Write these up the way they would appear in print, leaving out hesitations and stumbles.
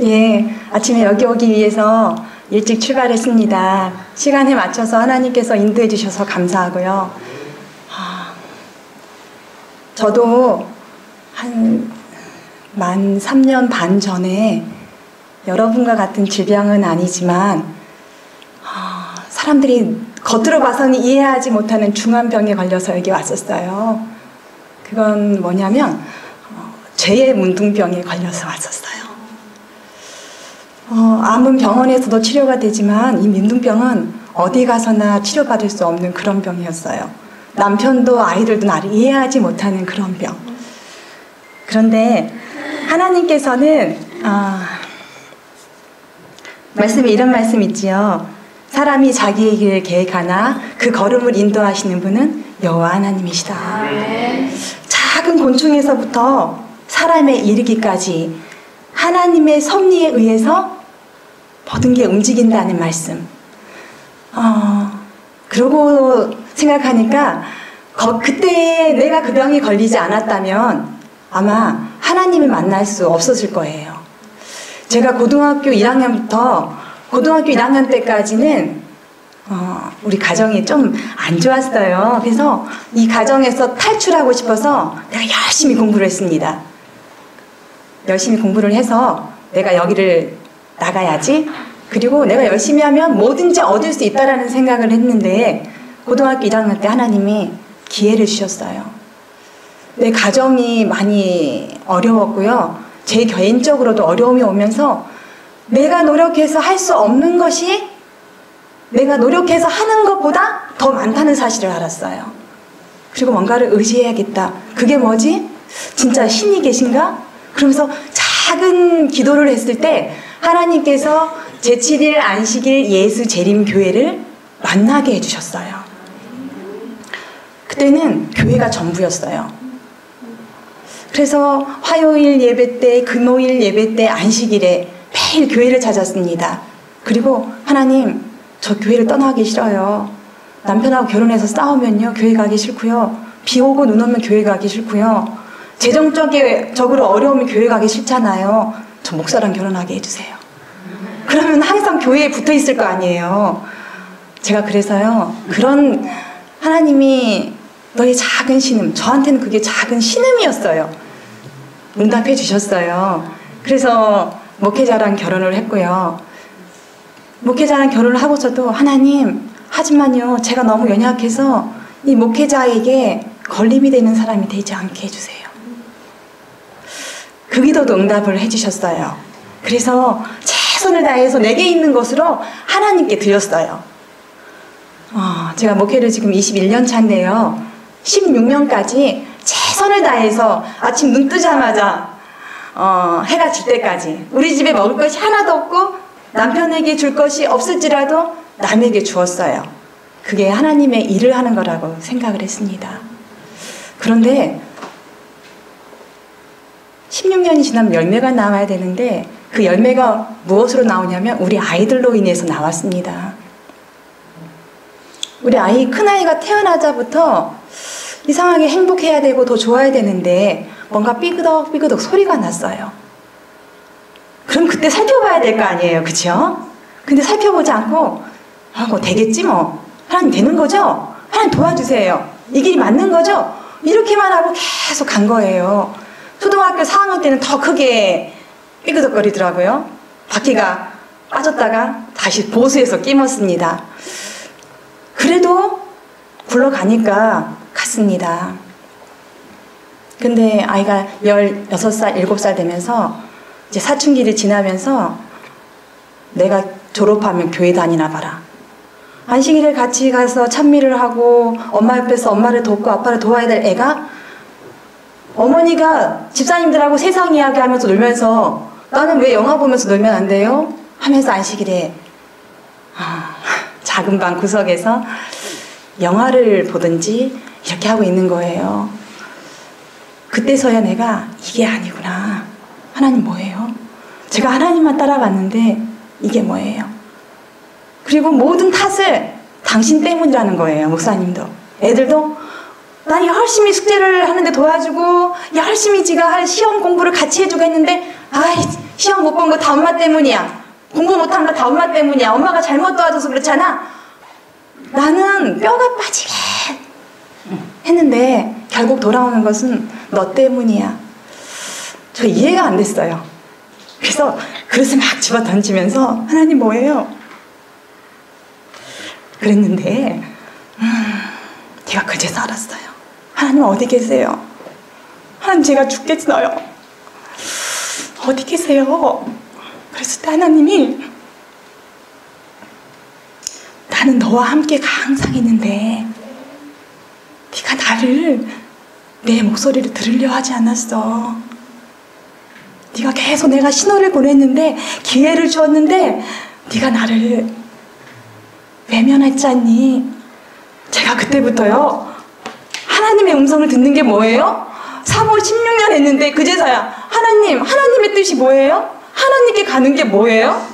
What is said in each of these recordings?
예, 아침에 여기 오기 위해서 일찍 출발했습니다. 시간에 맞춰서 하나님께서 인도해 주셔서 감사하고요. 저도 만 3년 반 전에 여러분과 같은 질병은 아니지만 사람들이 겉으로 봐서는 이해하지 못하는 중한 병에 걸려서 여기 왔었어요. 그건 뭐냐면 죄의 문둥병에 걸려서 왔었어요. 암은 병원에서도 치료가 되지만 이 문둥병은 어디 가서나 치료받을 수 없는 그런 병이었어요. 남편도 아이들도 나를 이해하지 못하는 그런 병. 그런데 하나님께서는 말씀에 이런 말씀 있지요. 사람이 자기의 길을 계획하나 그 걸음을 인도하시는 분은 여호와 하나님이시다. 작은 곤충에서부터 사람에 이르기까지 하나님의 섭리에 의해서 모든 게 움직인다는 말씀. 그러고 생각하니까 그때 내가 그 병이 걸리지 않았다면 아마 하나님을 만날 수 없었을 거예요. 제가 고등학교 1학년부터 고등학교 1학년 때까지는 우리 가정이 좀 안 좋았어요. 그래서 이 가정에서 탈출하고 싶어서 내가 열심히 공부를 했습니다. 열심히 공부를 해서 내가 여기를 나가야지. 그리고 내가 열심히 하면 뭐든지 얻을 수 있다라는 생각을 했는데 고등학교 1학년 때 하나님이 기회를 주셨어요. 내 가정이 많이 어려웠고요. 제 개인적으로도 어려움이 오면서 내가 노력해서 할 수 없는 것이 내가 노력해서 하는 것보다 더 많다는 사실을 알았어요. 그리고 뭔가를 의지해야겠다. 그게 뭐지? 진짜 신이 계신가? 그러면서 작은 기도를 했을 때 하나님께서 제7일 안식일 예수 재림 교회를 만나게 해주셨어요. 그때는 교회가 전부였어요. 그래서 화요일 예배 때, 금요일 예배 때, 안식일에 매일 교회를 찾았습니다. 그리고 하나님, 저 교회를 떠나기 싫어요. 남편하고 결혼해서 싸우면요, 교회 가기 싫고요. 비 오고 눈 오면 교회 가기 싫고요. 재정적으로 어려우면 교회 가기 싫잖아요. 저 목사랑 결혼하게 해주세요. 그러면 항상 교회에 붙어 있을 거 아니에요. 제가 그래서요, 그런 하나님이 너의 작은 신음, 저한테는 그게 작은 신음이었어요. 응답해 주셨어요. 그래서 목회자랑 결혼을 했고요. 목회자랑 결혼을 하고서도 하나님, 하지만요, 제가 너무 연약해서 이 목회자에게 걸림이 되는 사람이 되지 않게 해주세요. 그 기도도 응답을 해주셨어요. 그래서 최선을 다해서 내게 있는 것으로 하나님께 드렸어요. 제가 목회를 지금 21년 차인데요. 16년까지 최선을 다해서 아침 눈 뜨자마자 해가 질 때까지 우리 집에 먹을 것이 하나도 없고 남편에게 줄 것이 없을지라도 남에게 주었어요. 그게 하나님의 일을 하는 거라고 생각을 했습니다. 그런데 16년이 지나면 열매가 나와야 되는데 그 열매가 무엇으로 나오냐면 우리 아이들로 인해서 나왔습니다. 우리 큰아이가 태어나자부터 이상하게 행복해야 되고 더 좋아야 되는데 뭔가 삐그덕 소리가 났어요. 그럼 그때 살펴봐야 될 거 아니에요. 그쵸? 근데 살펴보지 않고 뭐 되겠지 뭐. 하나님 되는 거죠? 하나님 도와주세요. 이 길이 맞는 거죠? 이렇게만 하고 계속 간 거예요. 초등학교 4학년 때는 더 크게 삐그덕거리더라고요. 바퀴가 빠졌다가 다시 보수해서 끼었습니다. 그래도 굴러가니까 갔습니다. 근데 아이가 16살, 7살 되면서 이제 사춘기를 지나면서 내가 졸업하면 교회 다니나 봐라. 안식일에 같이 가서 찬미를 하고 엄마 옆에서 엄마를 돕고 아빠를 도와야 될 애가 어머니가 집사님들하고 세상 이야기하면서 놀면서 나는 왜 영화 보면서 놀면 안 돼요? 하면서 안식일에 작은 방 구석에서 영화를 보든지 이렇게 하고 있는 거예요. 그때서야 내가 이게 아니구나. 하나님 뭐예요? 제가 하나님만 따라갔는데 이게 뭐예요? 그리고 모든 탓을 당신 때문이라는 거예요. 목사님도 애들도 나 열심히 숙제를 하는데 도와주고 열심히 지가 할 시험 공부를 같이 해주고 했는데 아이 시험 못 본 거 다 엄마 때문이야. 공부 못한 거 다 엄마 때문이야. 엄마가 잘못 도와줘서 그렇잖아. 나는 뼈가 빠지게 했는데 결국 돌아오는 것은 너 때문이야. 저 이해가 안 됐어요. 그래서 그릇을 막 집어 던지면서 하나님 뭐예요? 그랬는데 제가 그제서 알았어요. 하나님 어디 계세요? 하나님 제가 죽겠어요. 어디 계세요? 그랬을 때 하나님이 나는 너와 함께가 항상 있는데 네가 나를 내 목소리를 들으려 하지 않았어. 네가 계속 내가 신호를 보냈는데 기회를 주었는데 네가 나를 외면했지 않니? 제가 그때부터요 하나님의 음성을 듣는 게 뭐예요? 사모 16년 했는데 그제서야 하나님의 뜻이 뭐예요? 하나님께 가는 게 뭐예요?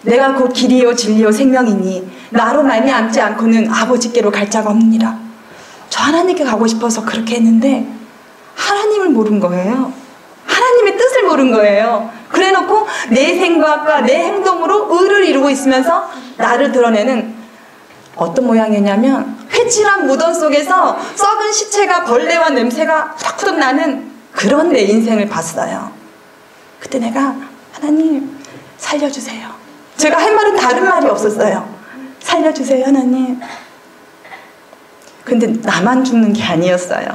내가 곧 길이요 진리요 생명이니 나로 말미암지 않고는 아버지께로 갈 자가 없느니라. 저 하나님께 가고 싶어서 그렇게 했는데 하나님을 모른 거예요. 하나님의 뜻을 모른 거예요. 그래놓고 내 생각과 내 행동으로 의를 이루고 있으면서 나를 드러내는 어떤 모양이냐면 회칠한 무덤 속에서 썩은 시체가 벌레와 냄새가 후덕후덕 나는 그런 내 인생을 봤어요. 그때 내가 하나님 살려주세요. 제가 할 말은 다른 말이 없었어요. 살려주세요 하나님. 근데 나만 죽는 게 아니었어요.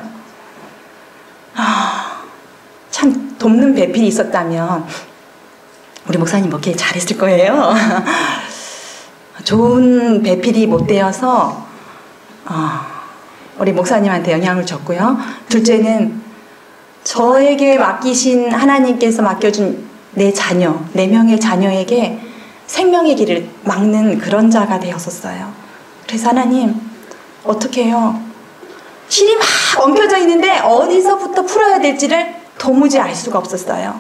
참 돕는 배필이 있었다면 우리 목사님 먹기 잘했을 거예요. 좋은 배필이 못 되어서 우리 목사님한테 영향을 줬고요. 둘째는 저에게 맡기신 하나님께서 맡겨준 내 자녀, 4명의 자녀에게 생명의 길을 막는 그런 자가 되었었어요. 그래서 하나님 어떻게 해요? 실이 막 엉켜져 있는데 어디서부터 풀어야 될지를 도무지 알 수가 없었어요.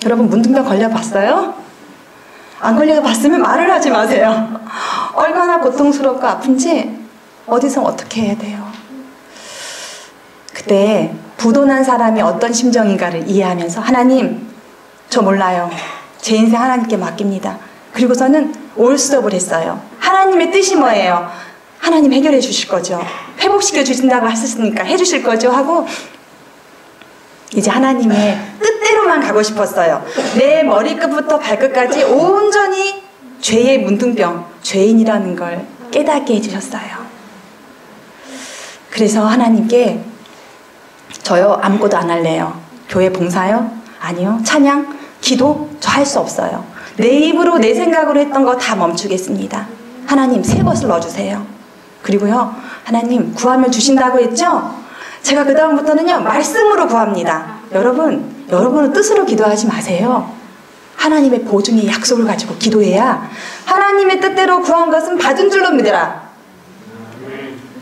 여러분 문둥병 걸려봤어요? 안 걸려봤으면 말을 하지 마세요. 얼마나 고통스럽고 아픈지 어디서 어떻게 해야 돼요? 그때 부도난 사람이 어떤 심정인가를 이해하면서 하나님 저 몰라요. 제 인생 하나님께 맡깁니다. 그리고서는 올스톱을 했어요. 하나님의 뜻이 뭐예요? 하나님 해결해 주실 거죠. 회복시켜 주신다고 하셨으니까 해주실 거죠 하고 이제 하나님의 뜻대로만 가고 싶었어요. 내 머리끝부터 발끝까지 온전히 죄의 문둥병, 죄인이라는 걸 깨닫게 해주셨어요. 그래서 하나님께 저요 아무것도 안 할래요. 교회 봉사요? 아니요. 찬양? 기도? 저 할 수 없어요. 내 입으로 내 생각으로 했던 거 다 멈추겠습니다. 하나님 새 것을 넣어주세요. 그리고요 하나님 구하면 주신다고 했죠? 제가 그 다음부터는요 말씀으로 구합니다. 여러분은 뜻으로 기도하지 마세요. 하나님의 보증의 약속을 가지고 기도해야 하나님의 뜻대로 구한 것은 받은 줄로 믿으라.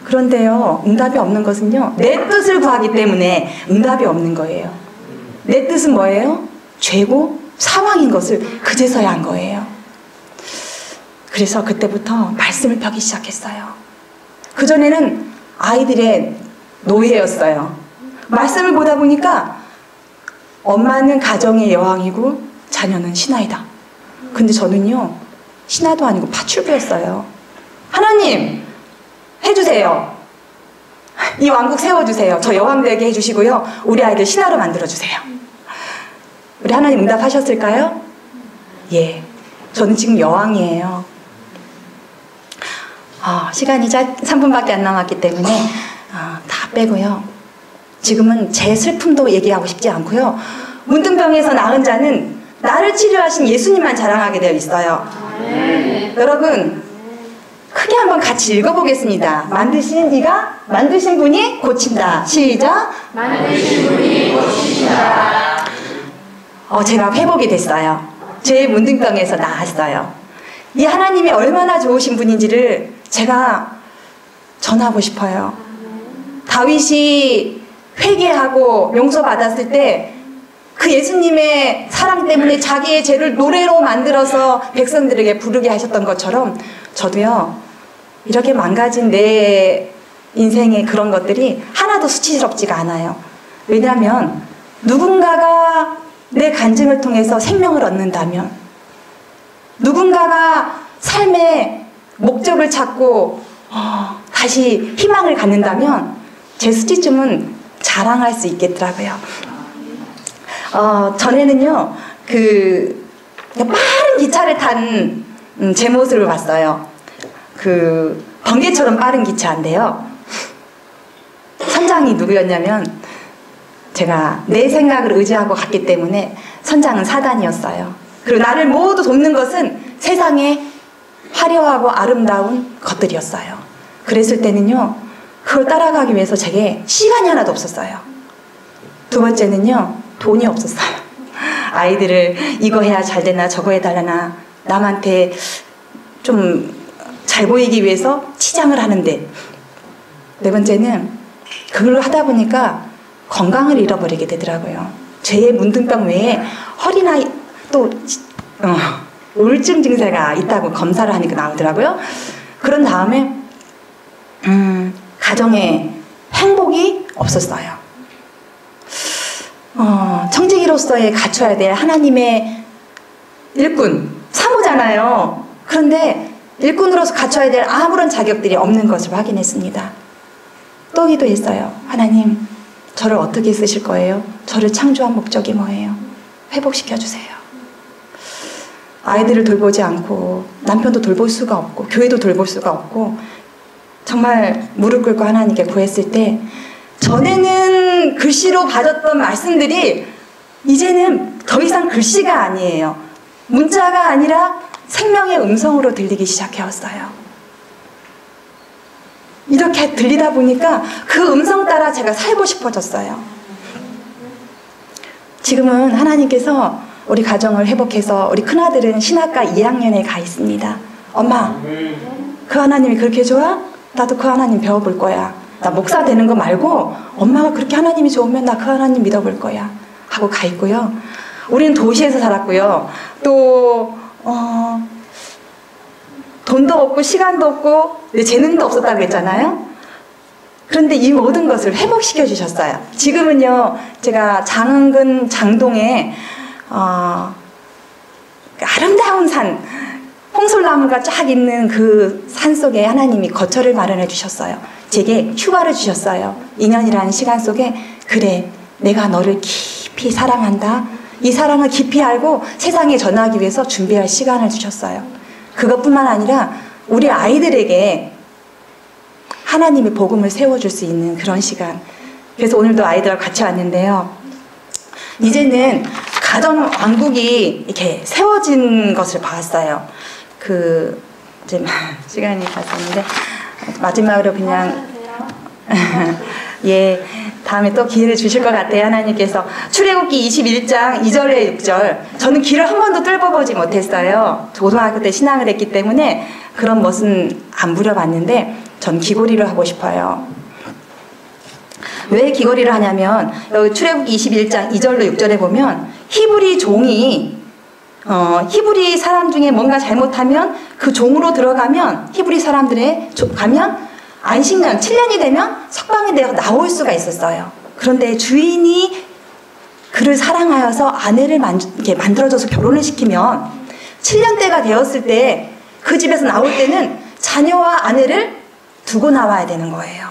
그런데요 응답이 없는 것은요 내 뜻을 구하기 때문에 응답이 없는 거예요. 내 뜻은 뭐예요? 죄고 사망인 것을 그제서야 한 거예요. 그래서 그때부터 말씀을 펴기 시작했어요. 그전에는 아이들의 노예였어요. 말씀을 보다 보니까 엄마는 가정의 여왕이고 자녀는 신하이다. 근데 저는요 신하도 아니고 파출부였어요. 하나님 해주세요. 이 왕국 세워주세요. 저 여왕 되게 해주시고요 우리 아이들 신하로 만들어주세요. 우리 하나님 응답하셨을까요? 예, 저는 지금 여왕이에요. 시간이 3분밖에 안 남았기 때문에 다 빼고요. 지금은 제 슬픔도 얘기하고 싶지 않고요. 문둥병에서 나은 자는 나를 치료하신 예수님만 자랑하게 되어 있어요. 여러분 크게 한번 같이 읽어보겠습니다. 만드신 분이 고친다. 시작. 만드신 분이 고치신다. 제가 회복이 됐어요. 제 문둥병에서 나았어요. 이 하나님이 얼마나 좋으신 분인지를 제가 전하고 싶어요. 다윗이 회개하고 용서받았을 때 그 예수님의 사랑 때문에 자기의 죄를 노래로 만들어서 백성들에게 부르게 하셨던 것처럼 저도요 이렇게 망가진 내 인생의 그런 것들이 하나도 수치스럽지가 않아요. 왜냐하면 누군가가 내 간증을 통해서 생명을 얻는다면, 누군가가 삶의 목적을 찾고 다시 희망을 갖는다면 제 수치쯤은 자랑할 수 있겠더라고요. 전에는요, 빠른 기차를 탄 제 모습을 봤어요. 번개처럼 빠른 기차인데요. 선장이 누구였냐면, 제가 내 생각을 의지하고 갔기 때문에 선장은 사단이었어요. 그리고 나를 모두 돕는 것은 세상에 화려하고 아름다운 것들이었어요. 그랬을 때는요, 그걸 따라가기 위해서 제게 시간이 하나도 없었어요. 두 번째는요, 돈이 없었어요. 아이들을 이거 해야 잘 되나 저거 해달라나 남한테 좀 잘 보이기 위해서 치장을 하는데, 네 번째는 그걸 하다 보니까 건강을 잃어버리게 되더라고요. 죄의 문둥병 외에 허리나 또 우울증 증세가 있다고 검사를 하니까 나오더라고요. 그런 다음에 가정에 행복이 없었어요. 청지기로서의 갖춰야 될 하나님의 일꾼, 사모잖아요. 그런데 일꾼으로서 갖춰야 될 아무런 자격들이 없는 것을 확인했습니다. 또 기도했어요. 하나님, 저를 어떻게 쓰실 거예요? 저를 창조한 목적이 뭐예요? 회복시켜주세요. 아이들을 돌보지 않고 남편도 돌볼 수가 없고 교회도 돌볼 수가 없고 정말 무릎 꿇고 하나님께 구했을 때, 전에는 글씨로 받았던 말씀들이 이제는 더 이상 글씨가 아니에요. 문자가 아니라 생명의 음성으로 들리기 시작해왔어요. 이렇게 들리다 보니까 그 음성 따라 제가 살고 싶어졌어요. 지금은 하나님께서 우리 가정을 회복해서 우리 큰아들은 신학과 2학년에 가 있습니다. 엄마, 그 하나님이 그렇게 좋아? 나도 그 하나님 배워볼 거야. 나 목사 되는 거 말고 엄마가 그렇게 하나님이 좋으면 나 그 하나님 믿어볼 거야 하고 가 있고요. 우리는 도시에서 살았고요. 또 돈도 없고 시간도 없고 재능도 없었다고 했잖아요. 그런데 이 모든 것을 회복시켜 주셨어요. 지금은요, 제가 장흥근 장동에 아름다운 산, 홍솔나무가 쫙 있는 그 산속에 하나님이 거처를 마련해 주셨어요. 제게 휴가를 주셨어요. 2년이라는 시간 속에, 그래, 내가 너를 깊이 사랑한다. 이 사랑을 깊이 알고 세상에 전하기 위해서 준비할 시간을 주셨어요. 그것뿐만 아니라 우리 아이들에게 하나님의 복음을 세워줄 수 있는 그런 시간. 그래서 오늘도 아이들하고 같이 왔는데요. 이제는 가정 왕국이 이렇게 세워진 것을 봤어요. 이제 시간이 갔었는데 마지막으로 그냥 예, 다음에 또 기회를 주실 것 같아요. 하나님께서 출애굽기 21장 2절에 6절, 저는 귀를 한 번도 뚫어보지 못했어요. 고등학교 때 신앙을 했기 때문에 그런 멋은 안 부려봤는데 전 귀걸이를 하고 싶어요. 왜 귀걸이를 하냐면 여기 출애굽기 21장 2절로 6절에 보면 히브리 종이 히브리 사람 중에 뭔가 잘못하면 그 종으로 들어가면, 히브리 사람들의 가면 안식년 7년이 되면 석방이 되어 나올 수가 있었어요. 그런데 주인이 그를 사랑하여서 아내를 이렇게 만들어줘서 결혼을 시키면 7년대가 되었을 때 그 집에서 나올 때는 자녀와 아내를 두고 나와야 되는 거예요.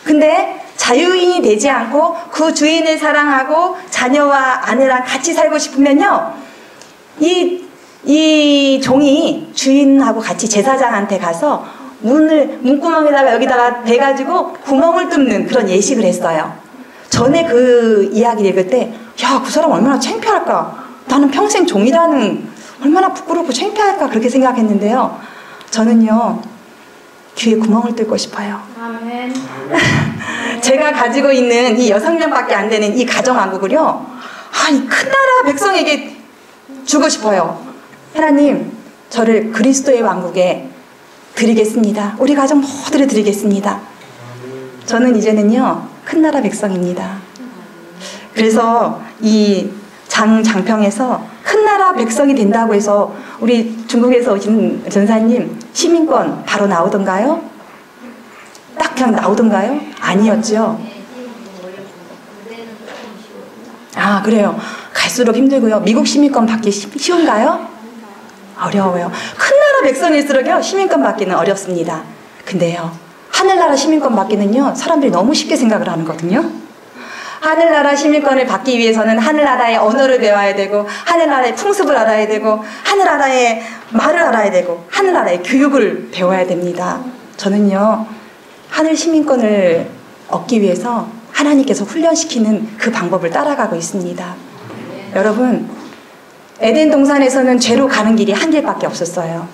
근데 자유인이 되지 않고 그 주인을 사랑하고 자녀와 아내랑 같이 살고 싶으면요, 이 종이 주인하고 같이 제사장한테 가서 문구멍에다가 여기다가 대가지고 구멍을 뚫는 그런 예식을 했어요. 전에 그 이야기를 읽을 때, 야, 그 사람 얼마나 창피할까? 나는 평생 종이라는, 얼마나 부끄럽고 창피할까? 그렇게 생각했는데요. 저는요, 귀에 구멍을 뚫고 싶어요. 아멘. 제가 가지고 있는 이 6명밖에 안 되는 이 가정왕국을요, 이 큰 나라 백성에게 주고 싶어요. 하나님, 저를 그리스도의 왕국에 드리겠습니다. 우리 가정 모두를 드리겠습니다. 저는 이제는요, 큰 나라 백성입니다. 그래서 이 장평에서 큰 나라 백성이 된다고 해서 우리 중국에서 오신 전사님 시민권 바로 나오던가요? 딱 그냥 나오던가요? 아니었죠. 아, 그래요. 갈수록 힘들고요. 미국 시민권 받기 쉬운가요? 어려워요. 큰 나라 백성일수록요 시민권 받기는 어렵습니다. 근데요, 하늘나라 시민권 받기는요 사람들이 너무 쉽게 생각을 하거든요. 하늘나라 시민권을 받기 위해서는 하늘나라의 언어를 배워야 되고, 하늘나라의 풍습을 알아야 되고, 하늘나라의 말을 알아야 되고, 하늘나라의 교육을 배워야 됩니다. 저는요 하늘 시민권을 얻기 위해서 하나님께서 훈련시키는 그 방법을 따라가고 있습니다. 여러분, 에덴 동산에서는 죄로 가는 길이 한 길밖에 없었어요.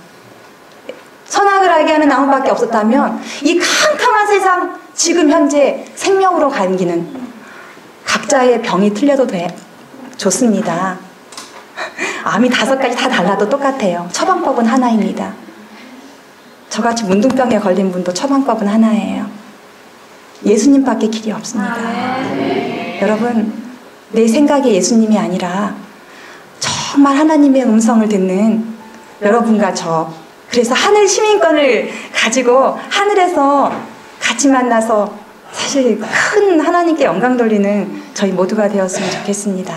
선악을 알게 하는 나무밖에 없었다면 이 캄캄한 세상, 지금 현재 생명으로 가는 길은 각자의 병이 틀려도 좋습니다. 암이 5가지 다 달라도 똑같아요. 처방법은 하나입니다. 저같이 문둥병에 걸린 분도 처방법은 하나예요. 예수님밖에 길이 없습니다. 여러분, 내 생각이 예수님이 아니라 정말 하나님의 음성을 듣는 여러분과 저, 그래서 하늘 시민권을 가지고 하늘에서 같이 만나서 사실 큰 하나님께 영광 돌리는 저희 모두가 되었으면 좋겠습니다.